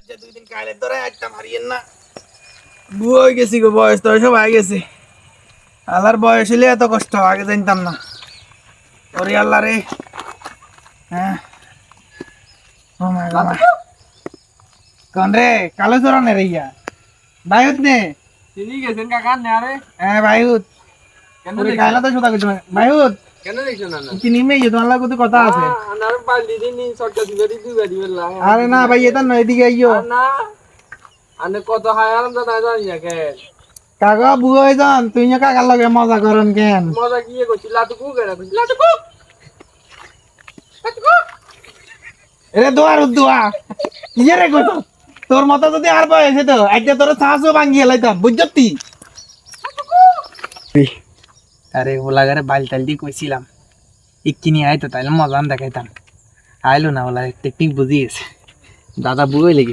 যে 2 দিন কাইলে ধরে একটা মারিয়েন না বুড়ো হয়ে গেছি গো বয়স তো সব হয়ে গেছে আল্লাহর বয়স হলে এত কষ্ট আগে জানতাম না ওরে আল্লাহ রে হ্যাঁ ও মাই গড কোন রে কালো চরণে রে ইয়া ভাইউত নে চিনি গেছেন কাকা না আরে হ্যাঁ ভাইউত কেন ওরে কাইলা তো সুতা কইতে ভাইউত কেন দেখছেন না কি নিমে ইয়ে তোমার লাগে কত কথা আছে আনার বালি দিন সরকার দিবে দিবে লা আরে না ভাই এটা নয় এদিকে আইও না আনে কত হায়ার না জানি না কে কাকা বুড়ো হয়ে যান তুই না কাকার লগে মজা করেন কেন মজা কি কইছি লাটুকু কেন কইছি লাটুকু এরে দোয়ার দোয়া ইয়ে রে কইতো তোর মতো যদি আর বয়স হতো একটা তোর শ্বাসও ভাঙিয়ে লাইতাম বুঝছতি আরে ওলাগারে বাল টাল দিয়ে কইছিলাম ইকিনি আইতো তাইলে মজা দেখাইতাম আইলো না ওলা টেকনিক বুঝিয়েছে দাদা বুড়োই লেগে